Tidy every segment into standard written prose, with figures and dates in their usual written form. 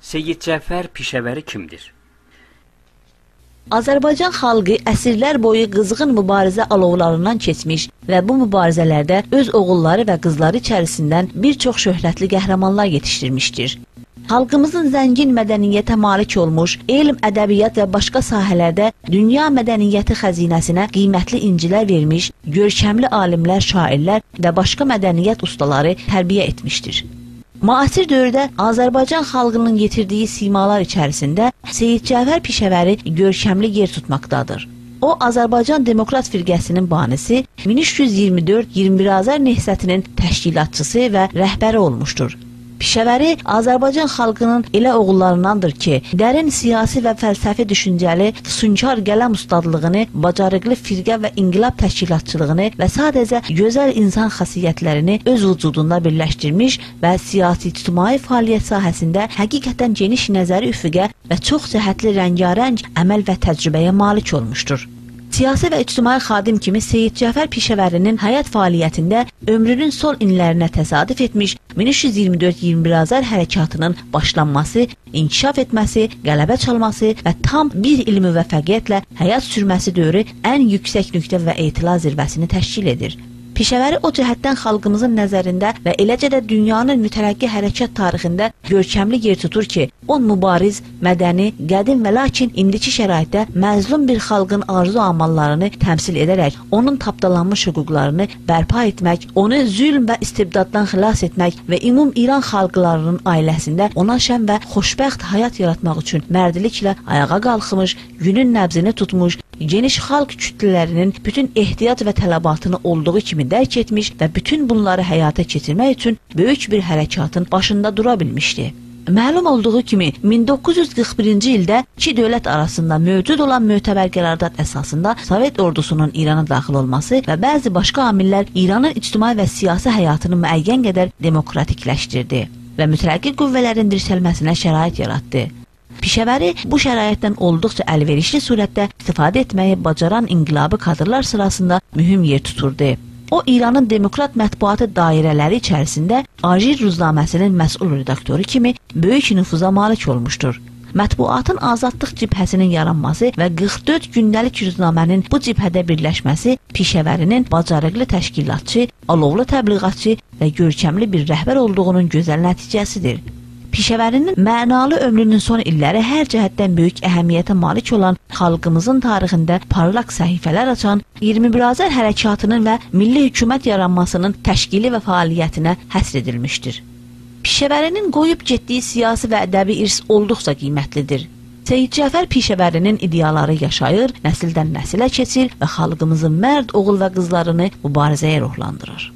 Seyid Cəfər Pişəvəri kimdir? Azərbaycan xalqı əsrlər boyu qızğın mübarizə alovlarından keçmiş və bu mübarizələrdə öz oğulları və qızları içərisindən bir çox şöhrətli qəhrəmanlar yetişdirmişdir. Xalqımızın zəngin mədəniyyətə malik olmuş, elm, ədəbiyyat və başqa sahələrdə dünya mədəniyyəti xəzinəsinə qiymətli incilər vermiş, görkəmli alimlər, şairlər və başqa mədəniyyət ustaları tərbiyə etmişdir. Müasir dövrdə Azərbaycan xalqının yetirdiyi simalar içərisində Seyid Cəfər Pişəvəri görkəmli yer tutmaqdadır. O, Azərbaycan Demokrat Firqəsinin banisi, 1324-21 Azər Nehsətinin təşkilatçısı və rəhbəri olmuşdur. Pişəvəri Azərbaycan xalqının elə oğullarındandır ki, dərin siyasi və fəlsəfi düşüncəli, füsunkar qələm ustadlığını, bacarıqlı firqə və inqilab təşkilatçılığını və sadəcə gözəl insan xasiyyətlərini öz vücudunda birləşdirmiş və siyasi-ictimai fəaliyyət sahəsində həqiqətən geniş nəzəri üfüqə və çox cəhətli rəngarəng əməl və təcrübəyə malik olmuşdur. Siyasi və ictimai xadim kimi Seyid Cəfər Pişəvərinin həyat fəaliyyətində ömrünün son illərinə təsadüf etmiş 1324-21 Azər hərəkatının başlanması, inkişaf etməsi, qələbə çalması və tam bir il müvəffəqiyyətlə həyat sürməsi dövrü ən yüksək nöqtə və etila zirvəsini təşkil edir. Pişəvəri o cəhətdən xalqımızın nəzərində və eləcə də dünyanın mütərəqqi hərəkat tarixində görkəmli yer tutur ki, o mübariz, mədəni, qədim və lakin indiki şəraitdə məzlum bir xalqın arzu amallarını təmsil edərək, onun tapdalanmış hüquqlarını bərpa etmək, onu zülm və istibdaddan xilas etmək və ümum İran xalqlarının ailəsində ona şən və xoşbəxt həyat yaratmaq üçün mərdiliklə ayağa qalxmış, günün nəbzini tutmuş, geniş xalq kütlələrinin bütün ehtiyac və tələbatını olduğu kimi dərk etmiş və bütün bunları həyata keçirmək üçün böyük bir hərəkatın başında dura bilmişdi. Məlum olduğu kimi 1941-ci ildə iki dövlət arasında mövcud olan mötəbər qərardat əsasında Sovet ordusunun İrana daxil olması və bəzi başqa amillər İranın ictimai və siyasi həyatını müəyyən qədər demokratikləşdirdi və mütərəqqi qüvvələrin dirçəlməsinə şərait yaratdı. Pişəvəri bu şəraitdən olduqca əlverişli surətdə istifadə etməyi bacaran inqilabı kadrlar sırasında mühüm yer tuturdu. O, İranın demokrat mətbuatı dairələri içərisində Ajir Ruznaməsinin məsul redaktoru kimi böyük nüfuza malik olmuşdur. Mətbuatın azadlıq cibhəsinin yaranması və 44 gündəlik Ruznamənin bu cibhədə birləşməsi Pişəvərinin bacarıqlı təşkilatçı, alovlu təbliğatçı və görkəmli bir rəhbər olduğunun gözəl nəticəsidir. Pişəvərinin mənalı ömrünün son illəri hər cəhətdən böyük əhəmiyyətə malik olan xalqımızın tarixində parlaq səhifələr açan 21 Azər hərəkatının və milli hökumət yaranmasının təşkili və fəaliyyətinə həsr edilmişdir. Pişəvərinin qoyub getdiyi siyasi və ədəbi irs olduqca qiymətlidir. Seyid Cəfər Pişəvərinin ideyaları yaşayır, nəsildən nəsilə keçir və xalqımızın mərd oğul və qızlarını mübarizəyə ruhlandırır.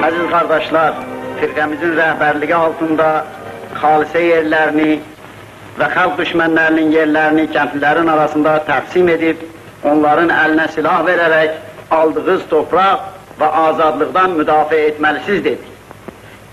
Əziz qardaşlar, firqəmizin rəhbərliyi altında xalisə yerlərini və xalq düşmənlərinin yerlərini kəndlilərin arasında təqsim edib, onların əlinə silah verərək aldığınız torpaq və azadlıqdan müdafiə etməlisiniz dedik.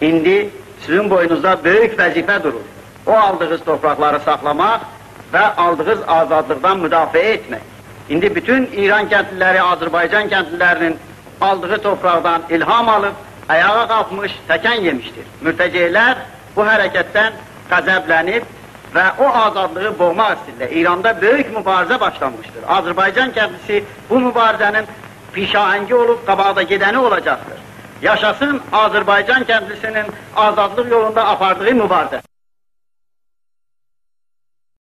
İndi sizin boynunuzda böyük vəzifə durur. O aldığınız torpaqları saxlamaq və aldığınız azadlıqdan müdafiə etmək. İndi bütün İran kəndliləri, Azərbaycan kəndlilərinin aldığı torpaqdan ilham alıb, ayağa qalxmış, təkən yemişdir. Mürtəceylər bu hərəkətdən qəzəblənib və o azadlığı boğmaq istəyirlər. İranda böyük mübarizə başlanmışdır. Azərbaycan kəndlisi bu mübarizənin pişahəngi olub, qabaqda gedəni olacaqdır. Yaşasın Azərbaycan kəndlisinin azadlıq yolunda apardığı mübarizə.